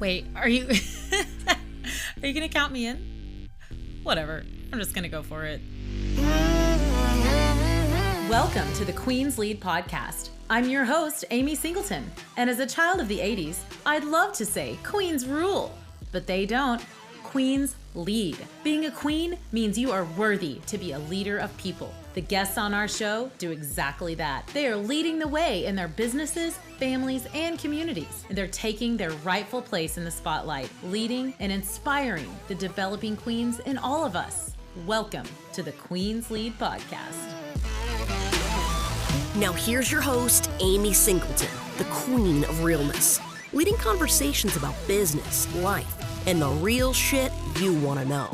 Wait, are you are you gonna count me in? Whatever. I'm just gonna go for it. Welcome to the Queen's Lead podcast. I'm your host, Amy Singleton, and as a child of the 80s, I'd love to say queens rule, but they don't. Queens lead. Being a queen means you are worthy to be a leader of people. The guests on our show do exactly that. They are leading the way in their businesses, families, and communities. And they're taking their rightful place in the spotlight, leading and inspiring the developing queens in all of us. Welcome to the Queen's Lead podcast. Now here's your host, Amy Singleton, the queen of realness, leading conversations about business, life, and the real shit you want to know.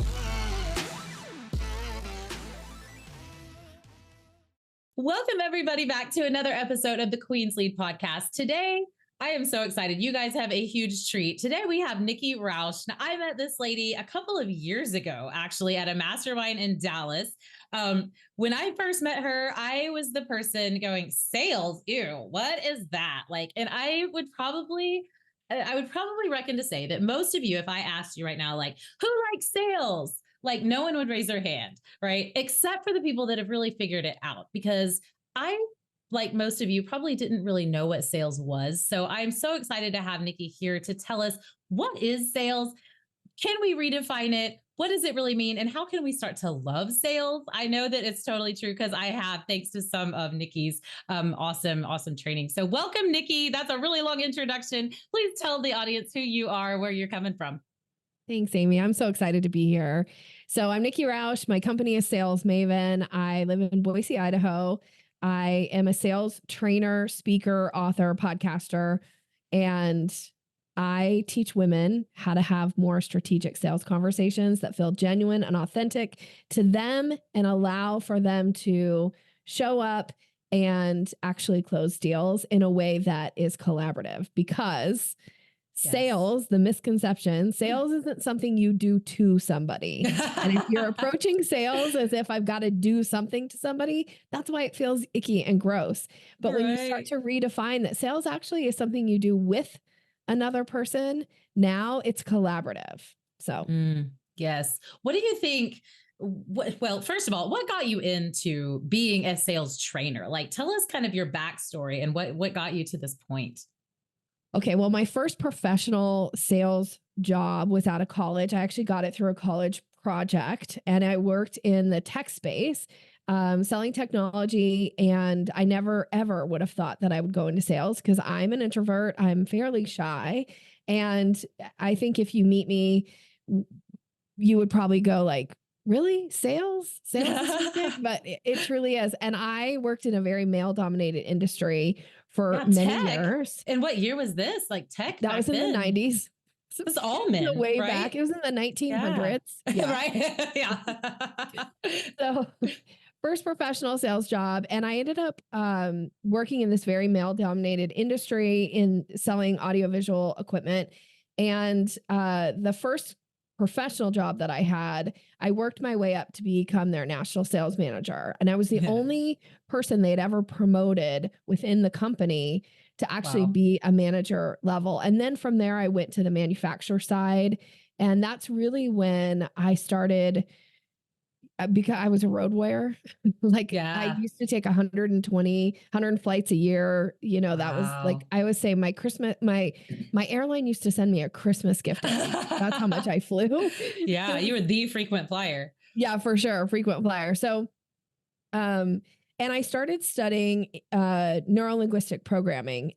Welcome everybody back to another episode of the Queen's Lead podcast. Today, I am so excited. You guys have a huge treat. Today we have Nikki Roush. Now, I met this lady a couple of years ago, actually, at a mastermind in Dallas. When I first met her, I was the person going, sales, ew, what is that? And I would probably reckon to say that most of you, if I asked you right now, who likes sales? No one would raise their hand, right? Except for the people that have really figured it out, because I, like most of you, probably didn't really know what sales was. So I'm so excited to have Nikki here to tell us, what is sales? Can we redefine it? What does it really mean? And how can we start to love sales? I know that it's totally true because I have, thanks to some of Nikki's awesome training. So welcome, Nikki. That's a really long introduction. Please tell the audience who you are, where you're coming from. Thanks, Amy. I'm so excited to be here. So I'm Nikki Roush. My company is Sales Maven. I live in Boise, Idaho. I am a sales trainer, speaker, author, podcaster, and I teach women how to have more strategic sales conversations that feel genuine and authentic to them and allow for them to show up and actually close deals in a way that is collaborative. Because sales, the misconception, sales isn't something you do to somebody. And if you're approaching sales as if I've got to do something to somebody, that's why it feels icky and gross. But when you start to redefine that sales actually is something you do with another person, now it's collaborative. So, yes. What do you think? Well, first of all, what got you into being a sales trainer? Tell us kind of your backstory and what got you to this point. Okay, well, my first professional sales job was out of college. I actually got it through a college project, and I worked in the tech space, selling technology. And I never, ever would have thought that I would go into sales because I'm an introvert. I'm fairly shy. And I think if you meet me, you would probably go really? Sales? But it truly is. And I worked in a very male-dominated industry for many years. And what year was this? Tech? That was in the 90s. It was all men, way right? back. It was in the 1900s. Yeah. Right. Yeah. So first professional sales job. And I ended up working in this very male-dominated industry in selling audiovisual equipment. And the first professional job that I had, I worked my way up to become their national sales manager. And I was the only person they'd ever promoted within the company to actually be a manager level. And then from there, I went to the manufacturer side. And that's really when I started, because I was a road warrior. I used to take 100 flights a year. That was I always say my Christmas, my airline used to send me a Christmas gift. That's how much I flew. Yeah. You were the frequent flyer. Yeah, for sure. Frequent flyer. So, and I started studying neuro-linguistic programming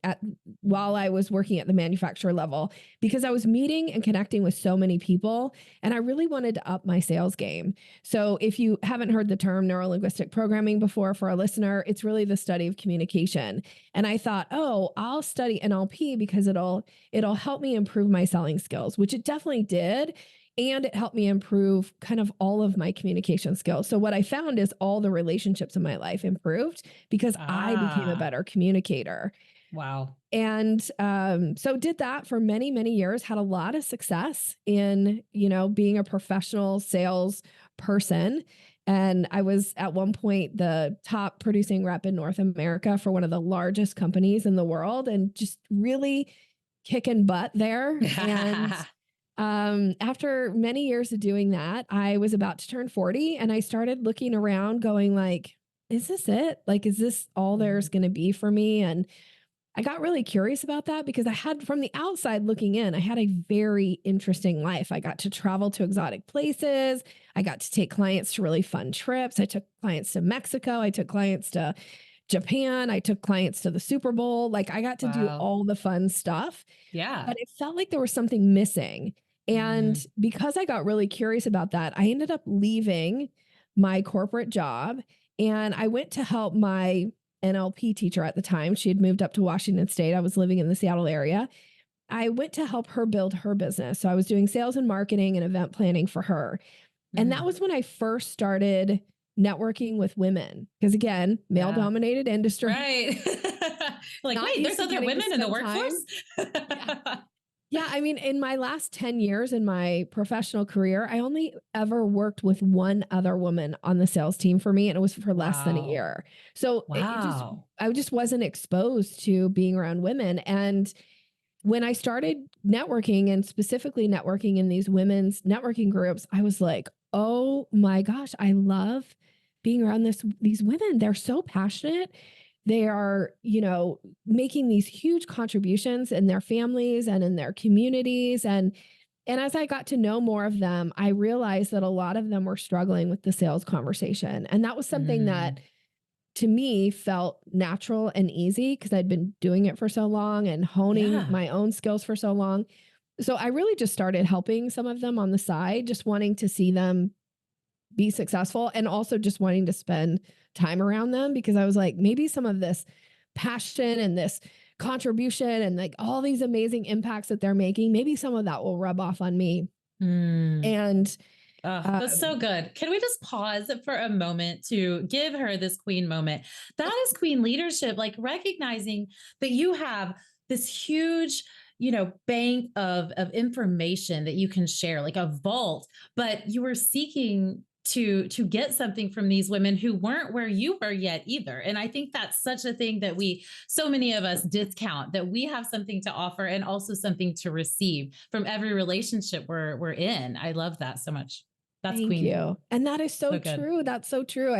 while I was working at the manufacturer level, because I was meeting and connecting with so many people, and I really wanted to up my sales game. So if you haven't heard the term neuro-linguistic programming before, for a listener, it's really the study of communication. And I thought, I'll study NLP because it'll help me improve my selling skills, which it definitely did. And it helped me improve kind of all of my communication skills. So what I found is all the relationships in my life improved because I became a better communicator. Wow. And so did that for many, many years, had a lot of success in, being a professional sales person. And I was at one point the top producing rep in North America for one of the largest companies in the world, and just really kicking butt there. And after many years of doing that, I was about to turn 40 and I started looking around going like, is this it? Like, is this all there's going to be for me? And I got really curious about that because I had, from the outside looking in, I had a very interesting life. I got to travel to exotic places. I got to take clients to really fun trips. I took clients to Mexico. I took clients to Japan. I took clients to the Super Bowl. Like I got to do all the fun stuff. Yeah. But it felt like there was something missing. And because I got really curious about that, I ended up leaving my corporate job and I went to help my NLP teacher at the time. She had moved up to Washington State. I was living in the Seattle area. I went to help her build her business. So I was doing sales and marketing and event planning for her. And that was when I first started networking with women. Because again, male dominated industry. Right. Like, Not wait, used there's to other getting to women in the spend time. workforce? Yeah, I mean, in my last 10 years in my professional career, I only ever worked with one other woman on the sales team for me, and it was for less than a year. So I just wasn't exposed to being around women. And when I started networking and specifically networking in these women's networking groups, I was like, oh my gosh, I love being around these women. They're so passionate. They are, making these huge contributions in their families and in their communities. And as I got to know more of them, I realized that a lot of them were struggling with the sales conversation. And that was something that to me felt natural and easy because I'd been doing it for so long and honing my own skills for so long. So I really just started helping some of them on the side, just wanting to see them be successful and also just wanting to spend time around them because I was like, maybe some of this passion and this contribution and like all these amazing impacts that they're making, maybe some of that will rub off on me. And that's so good. Can we just pause for a moment to give her this queen moment? That is queen leadership, like recognizing that you have this huge, bank of information that you can share, like a vault, but you were seeking to get something from these women who weren't where you were yet either. And I think that's such a thing that so many of us discount, that we have something to offer and also something to receive from every relationship we're in. I love that so much. That's Thank queen. you. And that is so true. That's so true.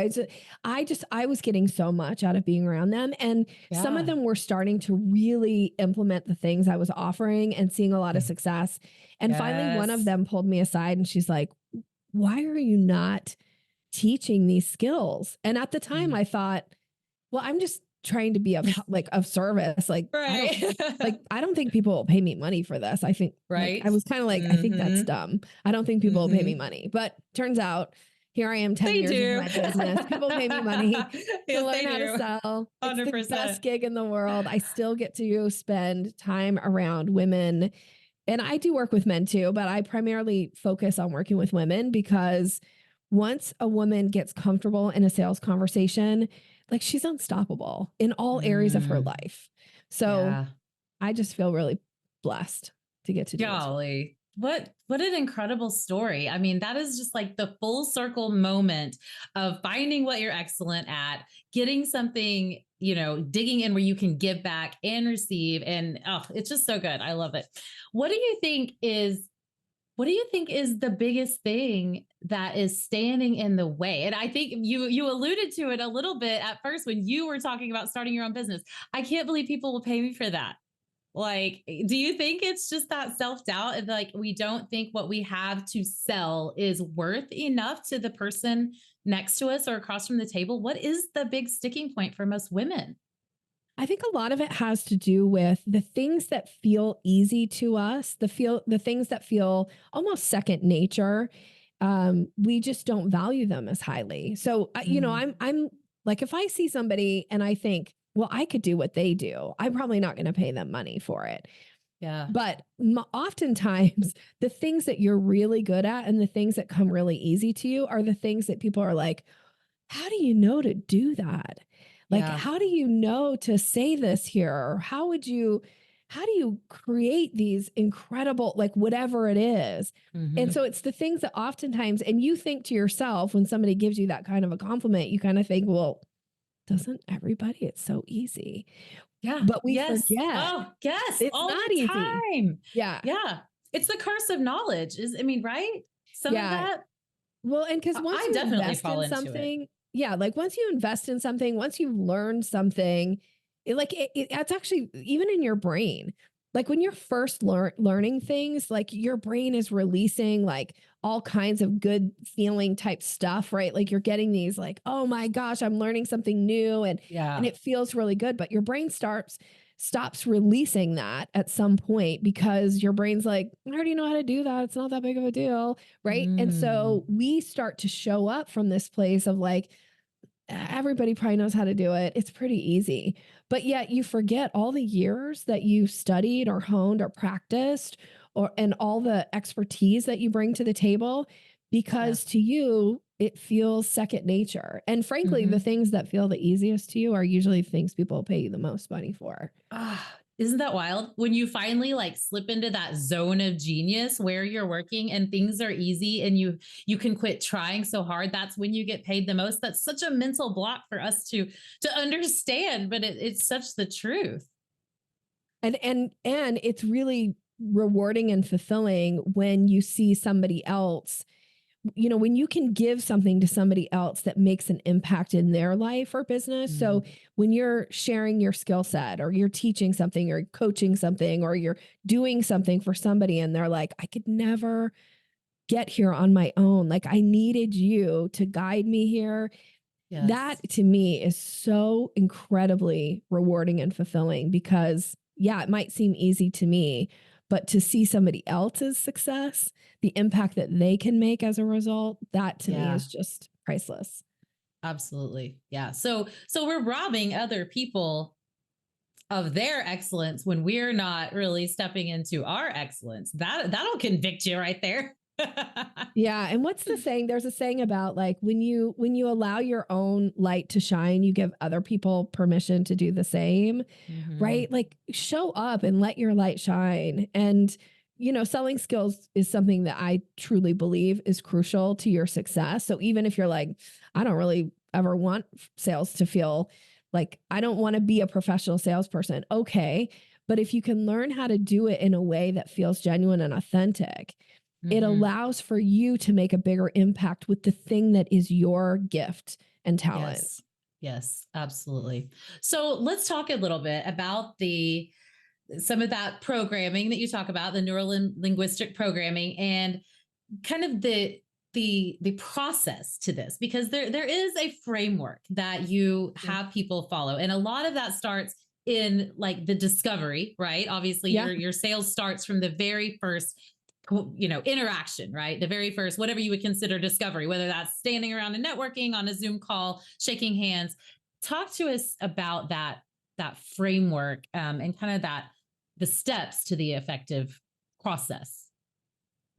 I was getting so much out of being around them. And some of them were starting to really implement the things I was offering and seeing a lot of success. And finally, one of them pulled me aside and she's like, why are you not teaching these skills? And at the time I thought, well, I'm just trying to be of service. Like, I don't think people will pay me money for this. I think, I was kind of like, I think that's dumb. I don't think people will pay me money, but turns out here I am 10 years into my business. People pay me money to learn how to sell. 100%. It's the best gig in the world. I still get to spend time around women. And I do work with men too, but I primarily focus on working with women because once a woman gets comfortable in a sales conversation, like she's unstoppable in all areas of her life. So I just feel really blessed to get to do Golly. What an incredible story. I mean, that is just like the full circle moment of finding what you're excellent at, getting something, digging in where you can give back and receive. And it's just so good. I love it. What do you think is the biggest thing that is standing in the way? And I think you alluded to it a little bit at first when you were talking about starting your own business. I can't believe people will pay me for that. Like, do you think it's just that self-doubt and like we don't think what we have to sell is worth enough to the person next to us or across from the table? What is the big sticking point for most women? I think a lot of it has to do with the things that feel easy to us, the things that feel almost second nature. We just don't value them as highly. So, I'm like, if I see somebody and I think, well, I could do what they do, I'm probably not going to pay them money for it. Yeah. But oftentimes the things that you're really good at and the things that come really easy to you are the things that people are like, how do you know to do that? Like, how do you know to say this here? Or how do you create these incredible, like whatever it is? And so it's the things that oftentimes, and you think to yourself, when somebody gives you that kind of a compliment, you kind of think, well, doesn't everybody? It's so easy. Yeah. but we Yes. forget Oh, yes. it's All not the easy. time. Yeah. Yeah. It's the curse of knowledge I mean, right? Some of Yeah. that, Well, and because once I you definitely invest fall in into it. something, yeah, like once you invest in something, once you've learned something, it's actually even in your brain. Like when you're first learning things, like your brain is releasing like all kinds of good feeling type stuff, right? Like you're getting these like, oh my gosh, I'm learning something new, and Yeah. it feels really good. But your brain stops releasing that at some point because your brain's like, I already know how to do that. It's not that big of a deal. Right. And so Mm. we start to show up from this place of like, everybody probably knows how to do it. It's pretty easy. But yet you forget all the years that you studied or honed or practiced and all the expertise that you bring to the table because Yes. to you it feels second nature. And frankly, the Mhm. things that feel the easiest to you are usually things people pay you the most money for. Ah, isn't that wild? When you finally like slip into that zone of genius where you're working and things are easy and you can quit trying so hard, that's when you get paid the most. That's such a mental block for us to understand, but it's such the truth. And it's really rewarding and fulfilling when you see somebody else, when you can give something to somebody else that makes an impact in their life or business. So Mm. when you're sharing your skill set or you're teaching something or coaching something or you're doing something for somebody and they're like, I could never get here on my own. Like I needed you to guide me here. That Yes. to me is so incredibly rewarding and fulfilling because, yeah, it might seem easy to me, but to see somebody else's success, the impact that they can make as a result, that to me Yeah. is just priceless. Absolutely. Yeah. So we're robbing other people of their excellence when we're not really stepping into our excellence. That'll convict you right there. Yeah, and what's the saying? There's a saying about like when you allow your own light to shine, you give other people permission to do the same, Mhm. right? Like show up and let your light shine. And selling skills is something that I truly believe is crucial to your success. So even if you're like, I don't really ever want sales to feel like I don't want to be a professional salesperson. Okay, but if you can learn how to do it in a way that feels genuine and authentic, it Mhm. allows for you to make a bigger impact with the thing that is your gift and talent. Yes. Yes, absolutely. So let's talk a little bit about the some of that programming that you talk about, the neural linguistic programming, and kind of the process to this, because there is a framework that you Mm. have people follow, and a lot of that starts in like the discovery, right? Obviously Yeah. your sales starts from the very first interaction, right? The very first, whatever you would consider discovery, whether that's standing around and networking on a Zoom call, shaking hands. Talk to us about that framework, and kind of that the steps to the effective process.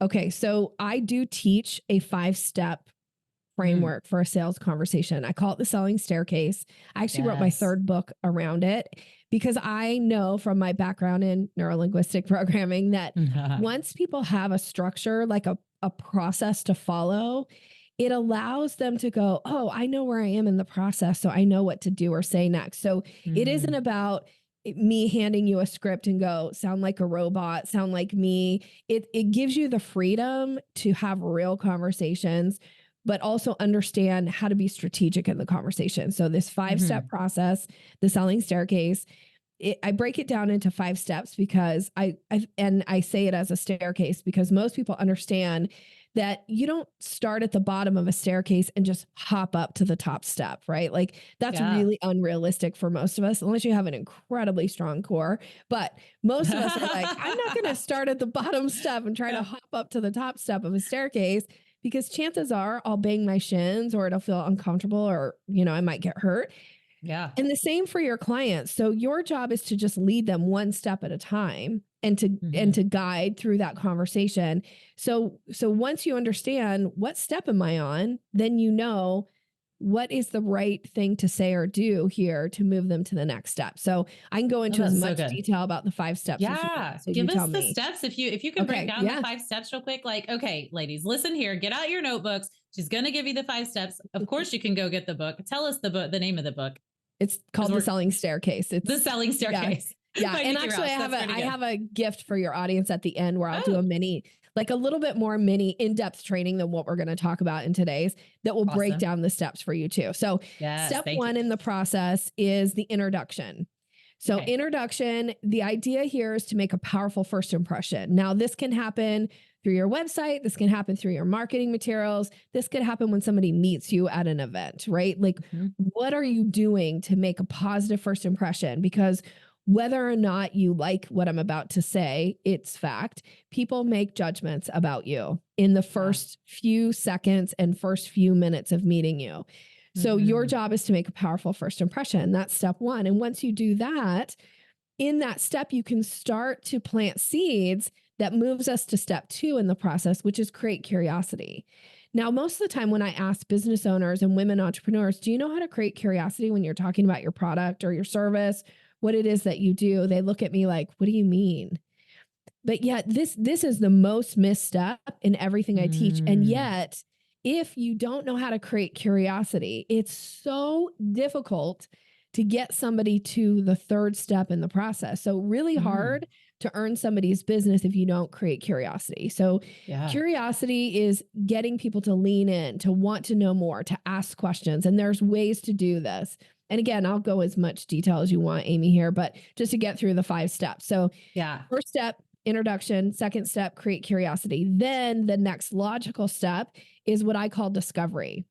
Okay. So I do teach a 5-step Mm, framework for a sales conversation. I call it the selling staircase. I actually wrote my yes. third book around it because I know from my background in neurolinguistic programming that once people have a structure, like a process to follow, it allows them to go, oh, I know where I am in the process. So I know what to do or say next. So it isn't Mm, about me handing you a script and go sound like a robot, sound like me. It gives you the freedom to have real conversations, but also understand how to be strategic in the conversation. So this 5-step mhm. process, the selling staircase, I break it down into 5 steps because I say it as a staircase because most people understand that you don't start at the bottom of a staircase and just hop up to the top step, right? Like that's Yeah. really unrealistic for most of us, unless you have an incredibly strong core. But most of us are like, I'm not going to start at the bottom step and try to Yeah. hop up to the top step of a staircase because chances are I'll bang my shins or it'll feel uncomfortable or, I might get hurt. Yeah. And the same for your clients. So your job is to just lead them one step at a time and to Mhm. guide through that conversation. So once you understand what step am I on, then you know what is the right thing to say or do here to move them to the next step. So I can go Oh, into as that's so much good. detail about the 5 steps as you want. Yeah. So you Give tell us the me. steps. If you can break Okay. down the Yeah. 5 steps real quick, like, okay, ladies, listen here, get out your notebooks. She's gonna give you the 5 steps. Of course, you can go get the book. Tell us the name of the book. It's called the selling staircase. It's the selling staircase. Yeah. And actually I have a gift for your audience at the end where I'll do a mini, like a little bit more mini in-depth training than what we're going to talk about in today's that will break down the steps for you too. So step one in the process is the introduction. So introduction, the idea here is to make a powerful first impression. Now this can happen through your website. This can happen through your marketing materials. This could happen when somebody meets you at an event, right? Like what are you doing to make a positive first impression? Because whether or not you like what I'm about to say, it's fact. People make judgments about you in the first few seconds and first few minutes of meeting you. So your job is to make a powerful first impression. That's step one. And once you do that, in that step, you can start to plant seeds that moves us to step two in the process, which is create curiosity. Now, most of the time when I ask business owners and women entrepreneurs, do you know how to create curiosity when you're talking about your product or your service, what it is that you do? They look at me like, what do you mean? But yet this is the most missed step in everything I teach. And yet, if you don't know how to create curiosity, it's so difficult to get somebody to the third step in the process. So really hard to earn somebody's business if you don't create curiosity. So curiosity is getting people to lean in, to want to know more, to ask questions. And there's ways to do this. And again, I'll go as much detail as you want, Amy, here, but just to get through the 5 steps. So first step, introduction. Second step, create curiosity. Then the next logical step is what I call discovery.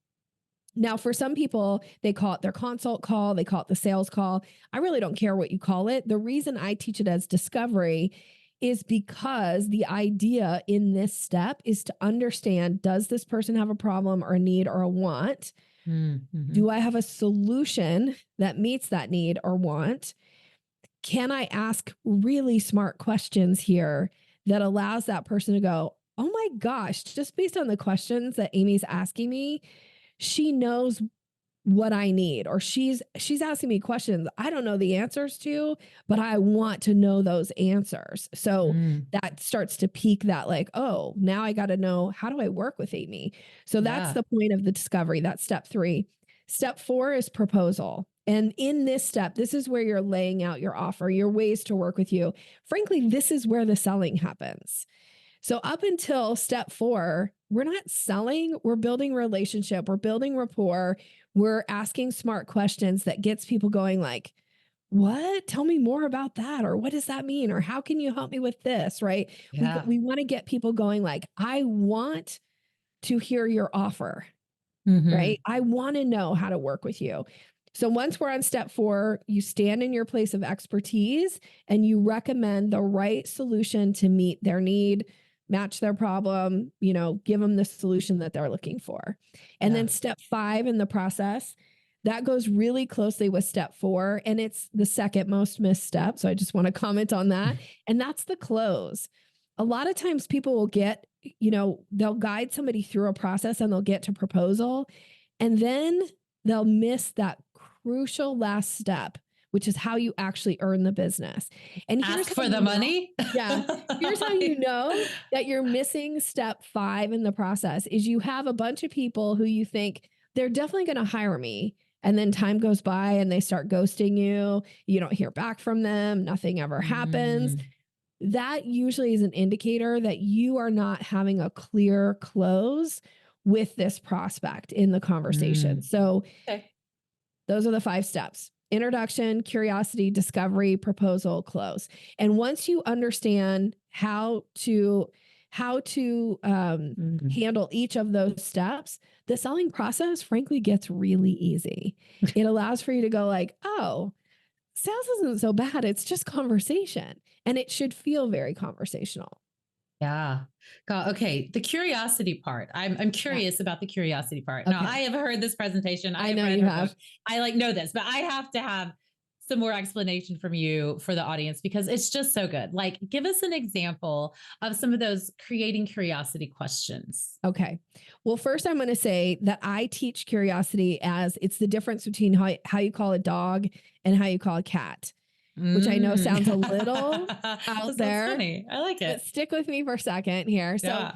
Now, for some people, they call it their consult call. They call it the sales call. I really don't care what you call it. The reason I teach it as discovery is because the idea in this step is to understand, does this person have a problem or a need or a want? Do I have a solution that meets that need or want? Can I ask really smart questions here that allows that person to go, oh my gosh, just based on the questions that Amy's asking me, she knows what I need, or she's asking me questions I don't know the answers to, but I want to know those answers. So that starts to pique that like, oh, now I got to know, how do I work with Amy? So that's the point of the discovery. That's step 3. Step 4 is proposal. And in this step, this is where you're laying out your offer, your ways to work with you. Frankly, this is where the selling happens. So up until step 4, we're not selling, we're building relationship, we're building rapport, we're asking smart questions that gets people going like, what? Tell me more about that. Or what does that mean? Or how can you help me with this? Right? We want to get people going like, I want to hear your offer, right? I want to know how to work with you. So once we're on step 4, you stand in your place of expertise and you recommend the right solution to meet their need, match their problem, give them the solution that they're looking for. And then step 5 in the process, that goes really closely with step 4. And it's the second most missed step. So I just want to comment on that. And that's the close. A lot of times people will get, they'll guide somebody through a process and they'll get to proposal. And then they'll miss that crucial last step, which is how you actually earn the business. And ask for the money. Here's how you know that you're missing step 5 in the process is you have a bunch of people who you think they're definitely going to hire me. And then time goes by and they start ghosting you. You don't hear back from them. Nothing ever happens. That usually is an indicator that you are not having a clear close with this prospect in the conversation. So those are the 5 steps: introduction, curiosity, discovery, proposal, close. And once you understand how to handle each of those steps, the selling process, frankly, gets really easy. It allows for you to go like, oh, sales isn't so bad. It's just conversation. And it should feel very conversational. Yeah. God, okay. The curiosity part. I'm curious about the curiosity part. Now, I have heard this presentation. I know you have. I know this, but I have to have some more explanation from you for the audience because it's just so good. Like, give us an example of some of those creating curiosity questions. Okay. Well, first I'm going to say that I teach curiosity as it's the difference between how you call a dog and how you call a cat. Which I know sounds a little out there. Funny. I like it. But stick with me for a second here. So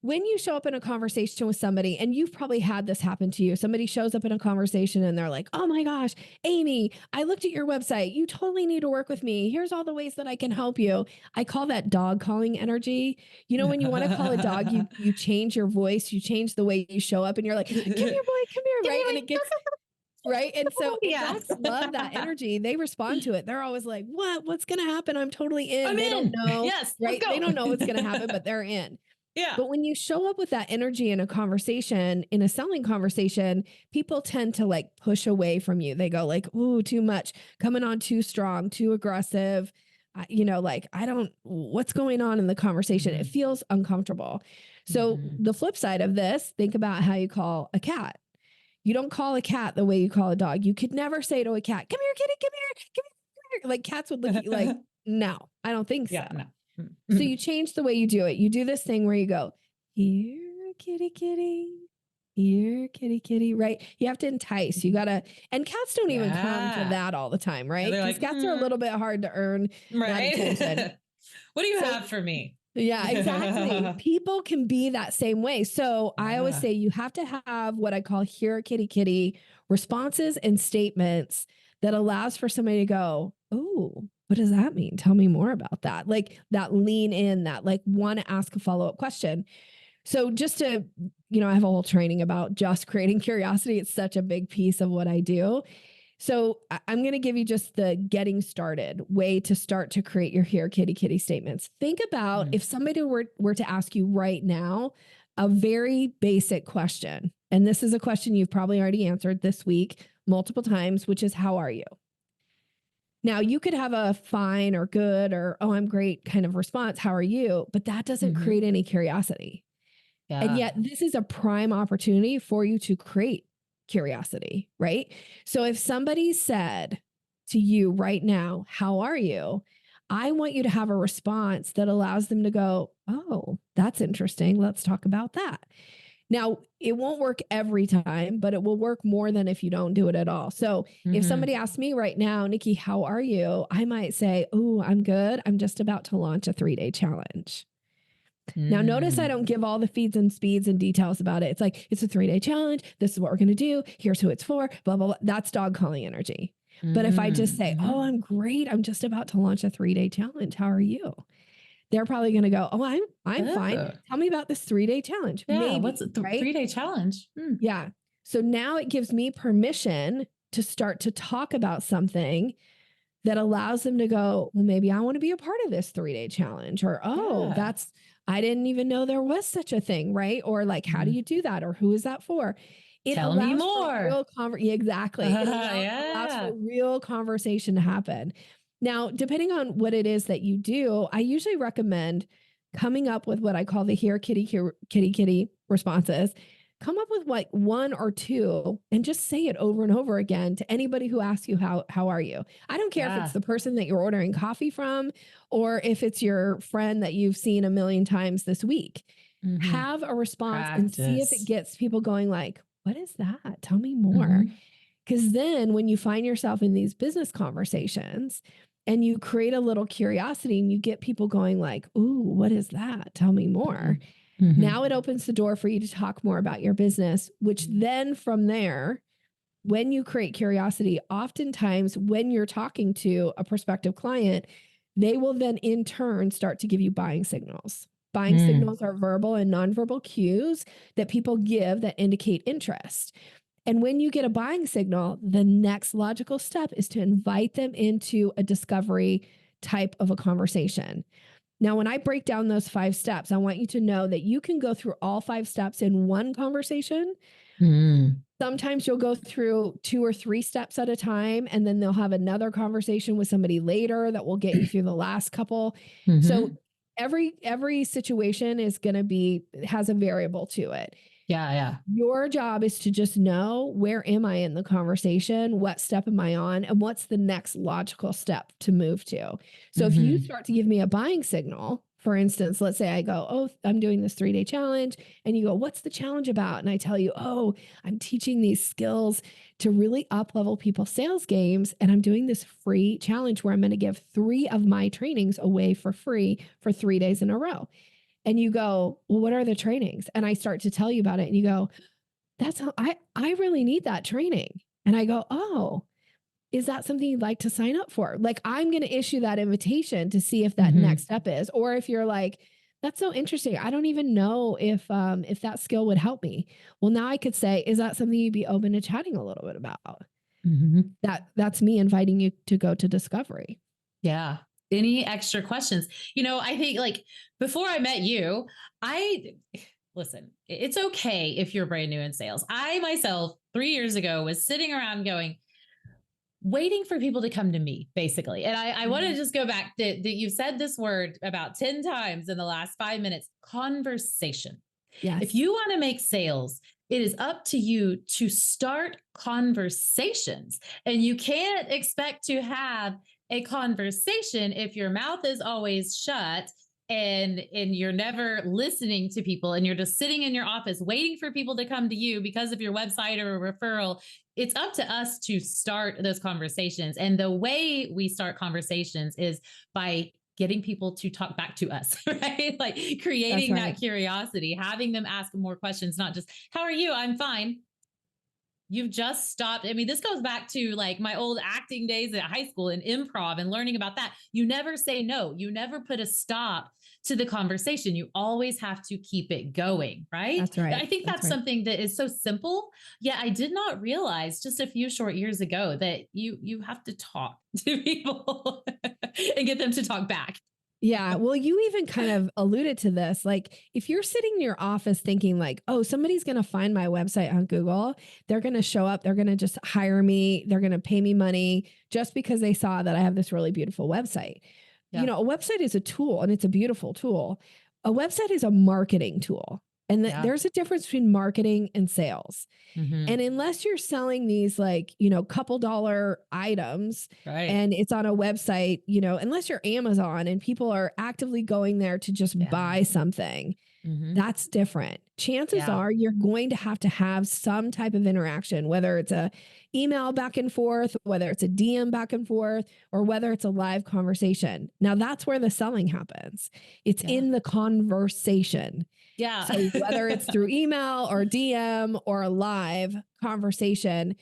when you show up in a conversation with somebody, and you've probably had this happen to you, somebody shows up in a conversation and they're like, oh my gosh, Amy, I looked at your website. You totally need to work with me. Here's all the ways that I can help you. I call that dog calling energy. You know, when you want to call a dog, you change your voice, you change the way you show up, and you're like, come here, boy, come here, right? And it gets right. And so dogs love that energy. They respond to it. They're always like, what's going to happen? I'm totally in. They don't know. Yes. Right. They don't know what's going to happen, but they're in. Yeah. But when you show up with that energy in a conversation, in a selling conversation, people tend to like push away from you. They go like, ooh, too much, coming on too strong, too aggressive. You know, like, what's going on in the conversation? It feels uncomfortable. So the flip side of this, think about how you call a cat. You don't call a cat the way you call a dog. You could never say to a cat, come here, kitty, come here, come here. Like cats would look at you like, no, I don't think so. Yeah, no. So you change the way you do it. You do this thing where you go, here, kitty, kitty, here, kitty, kitty, right? You have to entice. You gotta, and cats don't even come to that all the time, right? Because like, cats are a little bit hard to earn that attention. What do you have for me? Yeah, exactly. People can be that same way. So I always say you have to have what I call here, kitty, kitty responses and statements that allows for somebody to go, oh, what does that mean? Tell me more about that. Like that lean in, that like want to ask a follow-up question. So just to, you know, I have a whole training about just creating curiosity. It's such a big piece of what I do. So I'm going to give you just the getting started way to start to create your here, kitty, kitty statements. Think about if somebody were to ask you right now, a very basic question. And this is a question you've probably already answered this week multiple times, which is, how are you? Now, you could have a fine or good or, oh, I'm great kind of response. How are you? But that doesn't create any curiosity. Yeah. And yet this is a prime opportunity for you to create curiosity, right? So if somebody said to you right now, how are you? I want you to have a response that allows them to go, oh, that's interesting. Let's talk about that. Now, it won't work every time, but it will work more than if you don't do it at all. So if somebody asks me right now, Nikki, how are you? I might say, oh, I'm good. I'm just about to launch a 3-day challenge. Now, notice I don't give all the feeds and speeds and details about it. It's like, it's a 3-day challenge. This is what we're going to do. Here's who it's for, blah, blah, blah. That's dog calling energy. But if I just say, oh, I'm great. I'm just about to launch a 3-day challenge. How are you? They're probably going to go, oh, I'm fine. Tell me about this 3-day challenge. Yeah. Maybe, What's a 3-day challenge? Yeah. So now it gives me permission to start to talk about something that allows them to go, well, maybe I want to be a part of this 3-day challenge, or, oh, I didn't even know there was such a thing. Right. Or like, how do you do that? Or who is that for? Tell me more. Exactly. It allows for real conversation to happen. Now, depending on what it is that you do, I usually recommend coming up with what I call the here, kitty, kitty, kitty responses. Come up with like 1 or 2 and just say it over and over again to anybody who asks you, how are you? I don't care if it's the person that you're ordering coffee from, or if it's your friend that you've seen a million times this week. Have a response and see if it gets people going like, what is that? Tell me more. Because then when you find yourself in these business conversations and you create a little curiosity and you get people going like, ooh, what is that? Tell me more. Now it opens the door for you to talk more about your business, which then from there, when you create curiosity, oftentimes when you're talking to a prospective client, they will then in turn start to give you buying signals. Buying signals are verbal and nonverbal cues that people give that indicate interest. And when you get a buying signal, the next logical step is to invite them into a discovery type of a conversation. Now, when I break down those 5 steps, I want you to know that you can go through all 5 steps in one conversation. Sometimes you'll go through 2 or 3 steps at a time, and then they'll have another conversation with somebody later that will get you through the last couple. So every situation is going to has a variable to it. Yeah. Your job is to just know, where am I in the conversation? What step am I on? And what's the next logical step to move to? So if you start to give me a buying signal, for instance, let's say I go, oh, I'm doing this 3-day challenge. And you go, what's the challenge about? And I tell you, oh, I'm teaching these skills to really up-level people's sales games. And I'm doing this free challenge where I'm going to give 3 of my trainings away for free for 3 days in a row. And you go, well, what are the trainings? And I start to tell you about it and you go, that's how I really need that training. And I go, oh, is that something you'd like to sign up for? Like, I'm going to issue that invitation to see if that next step is, or if you're like, that's so interesting. I don't even know if that skill would help me. Well, now I could say, is that something you'd be open to chatting a little bit about? That's me inviting you to go to discovery. Yeah. Any extra questions? I think like before I met you, listen, it's okay if you're brand new in sales. I myself 3 years ago was sitting around going, waiting for people to come to me, basically. And I want to just go back that you said this word about 10 times in the last 5 minutes, conversation. Yes. If you want to make sales, it is up to you to start conversations. And you can't expect to have a conversation if your mouth is always shut and you're never listening to people and you're just sitting in your office waiting for people to come to you because of your website or a referral. It's up to us to start those conversations. And the way we start conversations is by getting people to talk back to us, right? Like creating that curiosity, having them ask more questions, not just, how are you? I'm fine. You've just stopped. I mean, this goes back to like my old acting days at high school and improv and learning about that. You never say no. You never put a stop to the conversation. You always have to keep it going, right? That's right. I think that's something that is so simple. Yet I did not realize just a few short years ago that you have to talk to people and get them to talk back. Yeah. Well, you even kind of alluded to this. Like, if you're sitting in your office thinking like, oh, somebody's going to find my website on Google, they're going to show up, they're going to just hire me, they're going to pay me money just because they saw that I have this really beautiful website. Yeah. A website is a tool and it's a beautiful tool. A website is a marketing tool. And there's a difference between marketing and sales. And unless you're selling these like, couple dollar items and it's on a website, unless you're Amazon and people are actively going there to just buy something, that's different. Chances are you're going to have some type of interaction, whether it's a email back and forth, whether it's a DM back and forth, or whether it's a live conversation. Now that's where the selling happens. It's in the conversation. Yeah. So whether it's through email or DM or a live conversation,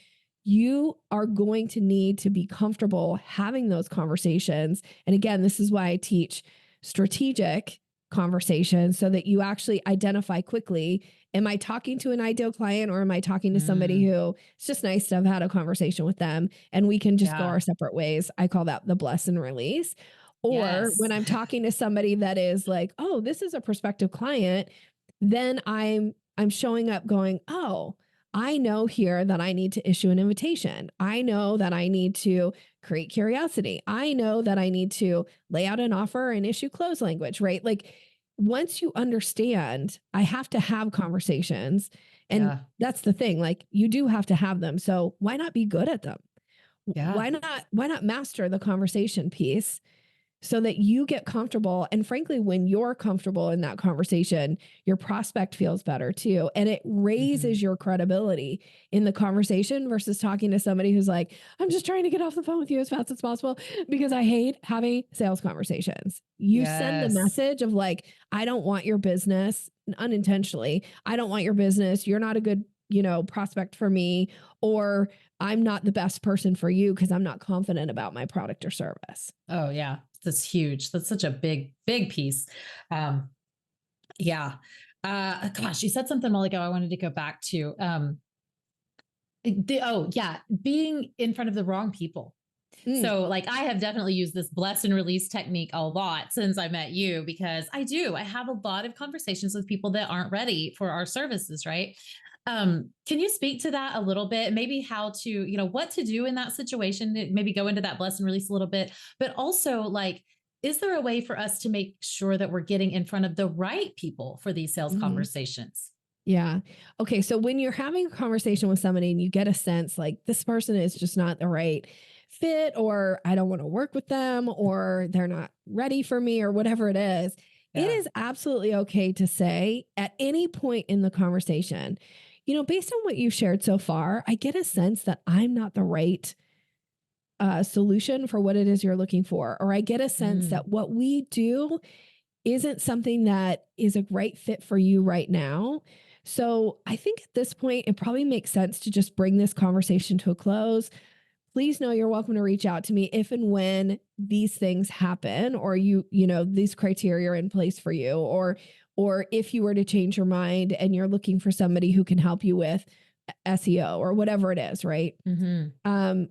you are going to need to be comfortable having those conversations. And again, this is why I teach strategic conversations so that you actually identify quickly, am I talking to an ideal client or am I talking to somebody who it's just nice to have had a conversation with them and we can just go our separate ways. I call that the bless and release. Or when I'm talking to somebody that is like, oh, this is a prospective client, then I'm showing up going, oh, I know here that I need to issue an invitation. I know that I need to create curiosity. I know that I need to lay out an offer and issue close language, right? Like once you understand, I have to have conversations. And that's the thing, like you do have to have them. So why not be good at them? Why not master the conversation piece so that you get comfortable? And frankly, when you're comfortable in that conversation, your prospect feels better too. And it raises your credibility in the conversation versus talking to somebody who's like, I'm just trying to get off the phone with you as fast as possible because I hate having sales conversations. You send the message of like, I don't want your business unintentionally. I don't want your business. You're not a good, prospect for me, or I'm not the best person for you because I'm not confident about my product or service. Oh yeah. That's huge. That's such a big, big piece. Gosh, you said something a while ago I wanted to go back to. Being in front of the wrong people. So like I have definitely used this bless and release technique a lot since I met you, because I have a lot of conversations with people that aren't ready for our services, right? Can you speak to that a little bit? Maybe how to, what to do in that situation, maybe go into that bless and release a little bit, but also like, is there a way for us to make sure that we're getting in front of the right people for these sales conversations? Yeah. Okay. So when you're having a conversation with somebody and you get a sense like this person is just not the right fit, or I don't want to work with them, or they're not ready for me, or whatever it is, it is absolutely okay to say at any point in the conversation, based on what you've shared so far, I get a sense that I'm not the right solution for what it is you're looking for. Or I get a sense that what we do isn't something that is a great fit for you right now. So I think at this point, it probably makes sense to just bring this conversation to a close. Please know you're welcome to reach out to me if and when these things happen, or these criteria are in place for you, or if you were to change your mind and you're looking for somebody who can help you with SEO or whatever it is, right?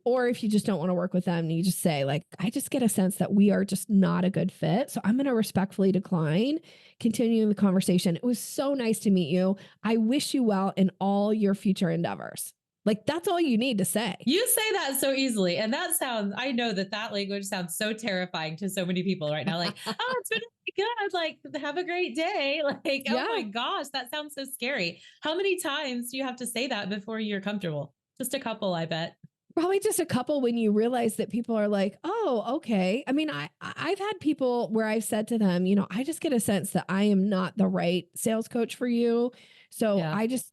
Or if you just don't want to work with them and you just say, like, I just get a sense that we are just not a good fit. So I'm going to respectfully decline continuing the conversation. It was so nice to meet you. I wish you well in all your future endeavors. Like, that's all you need to say. You say that so easily. And I know that language sounds so terrifying to so many people right now. Like, oh, it's been good. Like, have a great day. Like, oh my gosh, that sounds so scary. How many times do you have to say that before you're comfortable? Just a couple, I bet. Probably just a couple when you realize that people are like, oh, okay. I mean, I've had people where I've said to them, I just get a sense that I am not the right sales coach for you. So I just,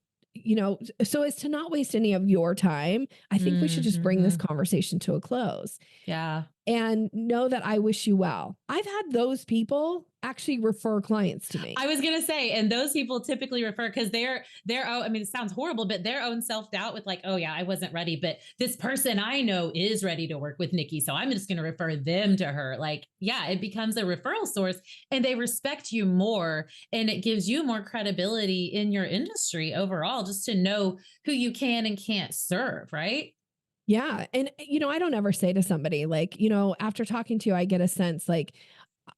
so as to not waste any of your time, I think we should just bring this conversation to a close. Yeah. And know that I wish you well. I've had those people actually refer clients to me. I was going to say, and those people typically refer because their own, I mean, it sounds horrible, but their own self-doubt with like, oh yeah, I wasn't ready, but this person I know is ready to work with Nikki. So I'm just going to refer them to her. Like, yeah, it becomes a referral source and they respect you more and it gives you more credibility in your industry overall, just to know who you can and can't serve. Right. Yeah. And, I don't ever say to somebody like, after talking to you, I get a sense like,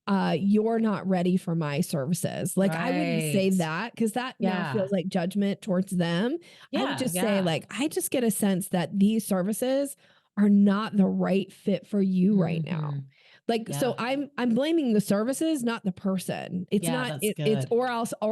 you're not ready for my services. Like, I wouldn't say that because that now feels like judgment towards them. I would just say like, I just get a sense that these services are not the right fit for you right now. Like, so I'm blaming the services, not the person. It's not, it's, or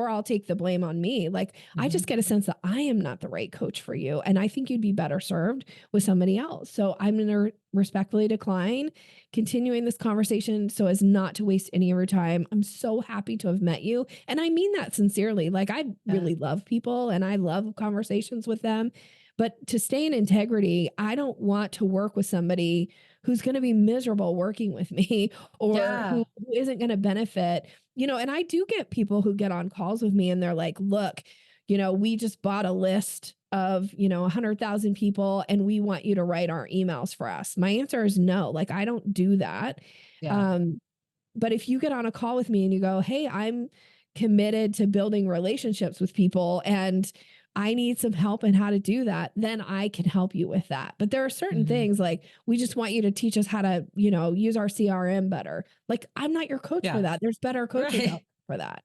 I'll take the blame on me. Like, I just get a sense that I am not the right coach for you. And I think you'd be better served with somebody else. So I'm going to respectfully decline continuing this conversation so as not to waste any of your time. I'm so happy to have met you. And I mean that sincerely. Like, I really love people and I love conversations with them, but to stay in integrity, I don't want to work with somebody who's going to be miserable working with me or who isn't going to benefit, and I do get people who get on calls with me and they're like, look, we just bought a list of, 100,000 people and we want you to write our emails for us. My answer is no, like, I don't do that. But if you get on a call with me and you go, hey, I'm committed to building relationships with people and I need some help in how to do that, then I can help you with that. But there are certain things like, we just want you to teach us how to, use our CRM better. Like, I'm not your coach for that. There's better coaches out for that.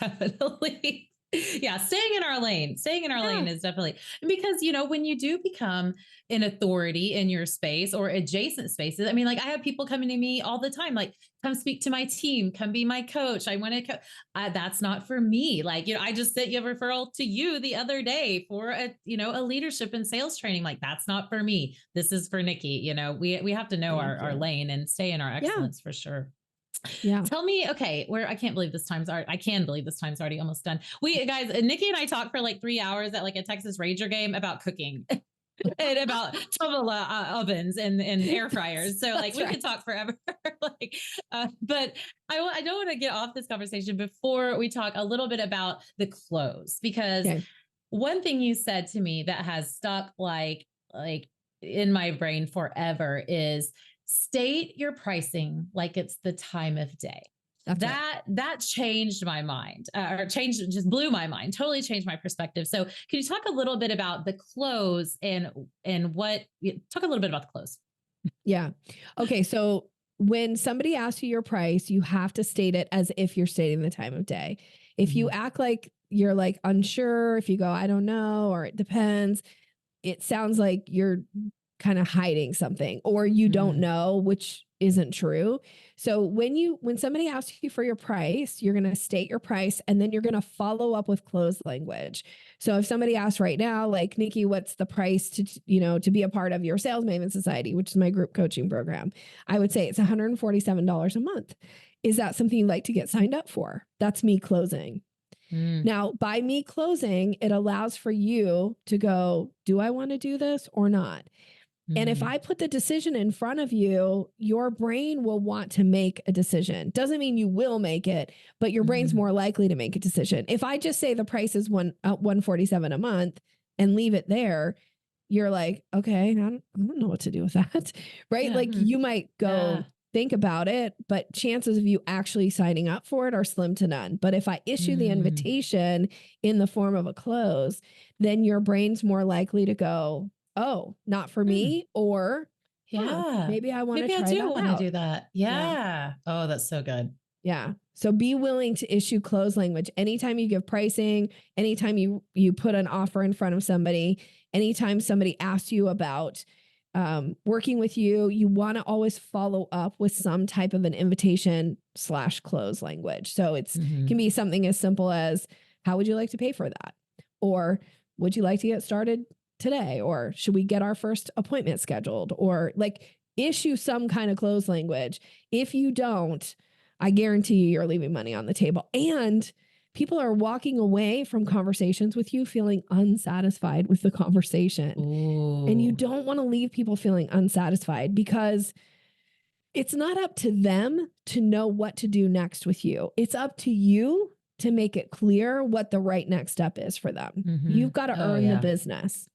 Definitely. Yeah. Staying in our lane is definitely because, when you do become an authority in your space or adjacent spaces, I mean, like I have people coming to me all the time, like, come speak to my team, come be my coach. I want to, that's not for me. Like, I just sent you a referral to you the other day for a leadership and sales training. Like, that's not for me. This is for Nikki. We have to know our lane and stay in our excellence for sure. Yeah. Tell me, okay, I can believe this time's already almost done. Nikki and I talked for like 3 hours at like a Texas Ranger game about cooking and about Tavola ovens and air fryers. So like we could talk forever. But I don't want to get off this conversation before we talk a little bit about the close, because one thing you said to me that has stuck like in my brain forever is state your pricing like it's the time of day. That changed my mind, just blew my mind, totally changed my perspective. So can you talk a little bit about the close and talk a little bit about the close? Yeah. Okay. So when somebody asks you your price, you have to state it as if you're stating the time of day. If you act like you're like unsure, if you go, I don't know, or it depends, it sounds like you're kind of hiding something or you don't know, which isn't true. So when somebody asks you for your price, you're going to state your price and then you're going to follow up with closed language. So if somebody asks right now, like, Nikki, what's the price to be a part of your Sales Maven Society, which is my group coaching program, I would say it's $147 a month. Is that something you'd like to get signed up for? That's me closing. Now, by me closing, it allows for you to go, do I want to do this or not? And if I put the decision in front of you, your brain will want to make a decision. Doesn't mean you will make it, but your brain's more likely to make a decision. If I just say the price is $147 a month and leave it there, you're like, okay, I don't know what to do with that. Right? Like you might go think about it, but chances of you actually signing up for it are slim to none. But if I issue the invitation in the form of a close, then your brain's more likely to go, oh, not for me, or maybe I want to try that out. Maybe I do want to do that. Yeah. Oh, that's so good. Yeah. So be willing to issue close language. Anytime you give pricing, anytime you put an offer in front of somebody, anytime somebody asks you about working with you, you want to always follow up with some type of an invitation / close language. So it's can be something as simple as, how would you like to pay for that? Or would you like to get started today? Or should we get our first appointment scheduled? Or like issue some kind of close language. If you don't, I guarantee you're leaving money on the table. And people are walking away from conversations with you feeling unsatisfied with the conversation. Ooh. And you don't want to leave people feeling unsatisfied, because it's not up to them to know what to do next with you. It's up to you to make it clear what the right next step is for them. You've got to earn the business.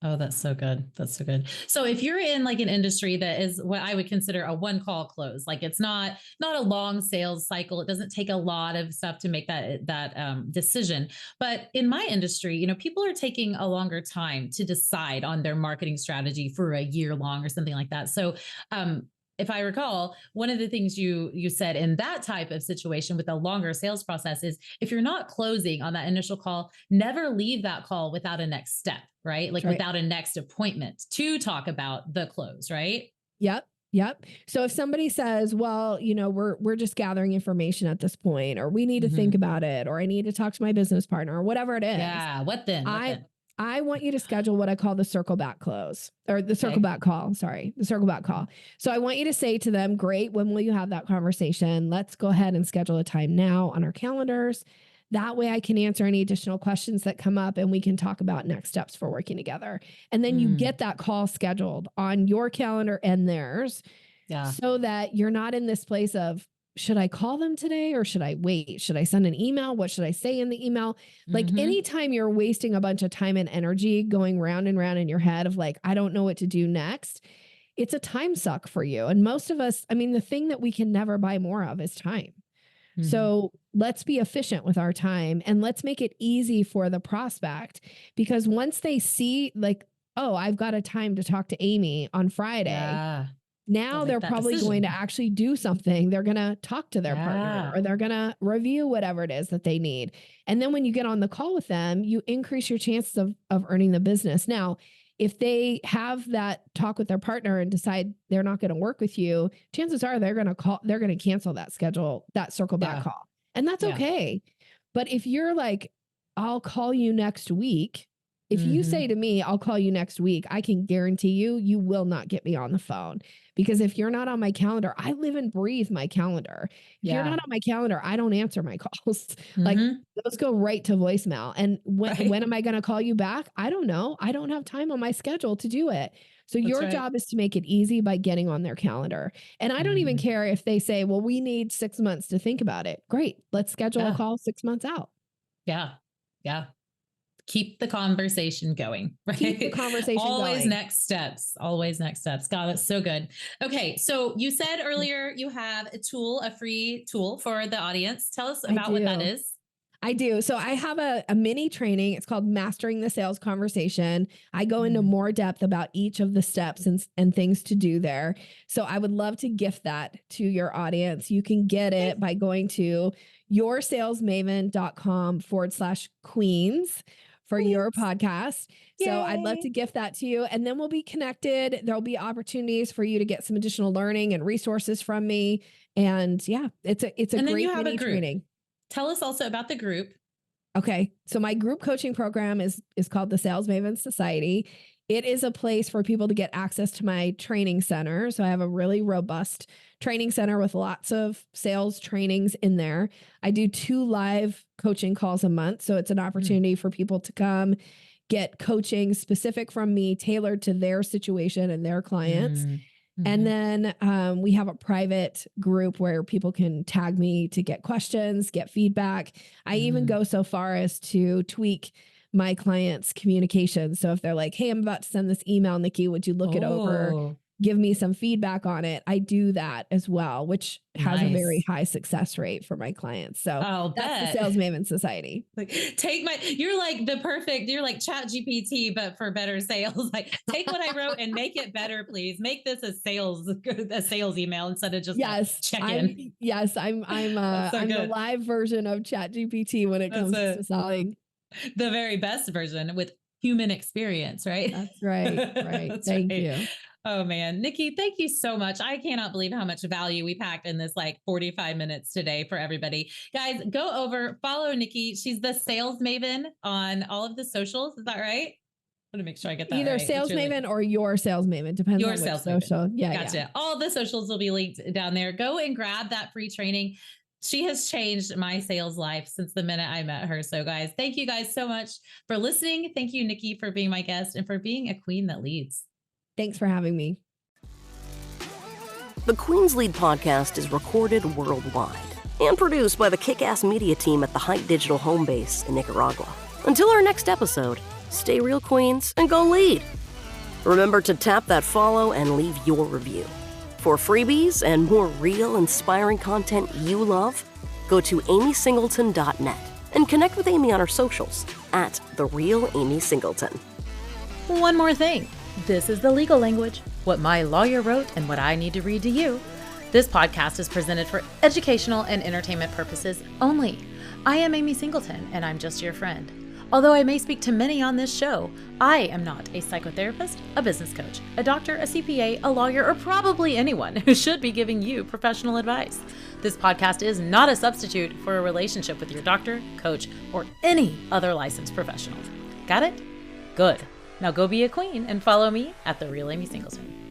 Oh, that's so good. That's so good. So if you're in like an industry that is what I would consider a one call close, like it's not a long sales cycle. It doesn't take a lot of stuff to make that decision. But in my industry, people are taking a longer time to decide on their marketing strategy for a year long or something like that. So, if I recall, one of the things you said in that type of situation with a longer sales process is, if you're not closing on that initial call, never leave that call without a next step, right? Like without a next appointment to talk about the close, right? Yep. So if somebody says, well, we're just gathering information at this point, or we need to think about it, or I need to talk to my business partner, or whatever it is. Yeah. What then? I want you to schedule what I call the circle back close, or the circle back call. Sorry, the circle back call. So I want you to say to them, great, when will you have that conversation? Let's go ahead and schedule a time now on our calendars. That way I can answer any additional questions that come up, and we can talk about next steps for working together. And then you get that call scheduled on your calendar and theirs, so that you're not in this place of, should I call them today or should I wait? Should I send an email? What should I say in the email? Like anytime you're wasting a bunch of time and energy going round and round in your head of like, I don't know what to do next, it's a time suck for you. And most of us, the thing that we can never buy more of is time. So let's be efficient with our time, and let's make it easy for the prospect, because once they see like, oh, I've got a time to talk to Amy on Friday. Now they're probably going to actually do something. They're going to talk to their partner, or they're going to review whatever it is that they need. And then when you get on the call with them, you increase your chances of earning the business. Now, if they have that talk with their partner and decide they're not going to work with you, chances are they're going to cancel that circle back call. And that's okay. But if you're like, I'll call you next week. If you say to me, I'll call you next week, I can guarantee you will not get me on the phone. Because if you're not on my calendar, I live and breathe my calendar. If you're not on my calendar, I don't answer my calls. Like those go right to voicemail. And when am I going to call you back? I don't know. I don't have time on my schedule to do it. So your job is to make it easy by getting on their calendar. And I don't even care if they say, well, we need 6 months to think about it. Great. Let's schedule a call 6 months out. Yeah. Keep the conversation going, right? Keep the conversation Always going. next steps. Always next steps. God, that's so good. Okay. So you said earlier you have a free tool for the audience. Tell us about what that is. I do. So I have a mini training. It's called Mastering the Sales Conversation. I go into more depth about each of the steps and things to do there. So I would love to gift that to your audience. You can get it by going to yoursalesmaven.com/queens for your podcast. Yay. So I'd love to gift that to you, and then we'll be connected. There'll be opportunities for you to get some additional learning and resources from me. And it's a great mini training. Tell us also about the group. Okay. So my group coaching program is called the Sales Maven Society. It is a place for people to get access to my training center. So I have a really robust training center with lots of sales trainings in there. I do 2 live coaching calls a month. So it's an opportunity for people to come, get coaching specific from me, tailored to their situation and their clients. And then we have a private group where people can tag me to get questions, get feedback. I even go so far as to tweak my clients' communication. So if they're like, hey, I'm about to send this email, Nikki, would you look it over? Give me some feedback on it. I do that as well, which has a very high success rate for my clients. So that's the Sales Maven Society. Like, you're like you're like Chat GPT, but for better sales. Like, take what I wrote and make it better, please. Make this a sales email instead of just check-in. I'm the live version of Chat GPT when it comes to selling. The very best version with human experience, right? That's right. Right. Thank you. Oh man, Nikki, thank you so much. I cannot believe how much value we packed in this 45 minutes today for everybody. Guys, go over, follow Nikki. She's the Sales Maven on all of the socials. Is that right? I want to make sure I get that Either right. Sales Maven or your Sales Maven. Depends on which social. Yeah. Gotcha. Yeah. All the socials will be linked down there. Go and grab that free training. She has changed my sales life since the minute I met her. So guys, thank you guys so much for listening. Thank you, Nikki, for being my guest and for being a queen that leads. Thanks for having me. The Queen's Lead podcast is recorded worldwide and produced by the kick-ass media team at the Height Digital home base in Nicaragua. Until our next episode, stay real, Queens, and go lead. Remember to tap that follow and leave your review. For freebies and more real, inspiring content you love, go to amysingleton.net and connect with Amy on her socials at @TheRealAmySingleton. One more thing. This is the legal language, what my lawyer wrote and what I need to read to you. This podcast is presented for educational and entertainment purposes only. I am Amy Singleton, and I'm just your friend. Although I may speak to many on this show, I am not a psychotherapist, a business coach, a doctor, a CPA, a lawyer, or probably anyone who should be giving you professional advice. This podcast is not a substitute for a relationship with your doctor, coach, or any other licensed professional. Got it? Good. Now go be a queen and follow me at @TheRealAmySingleton.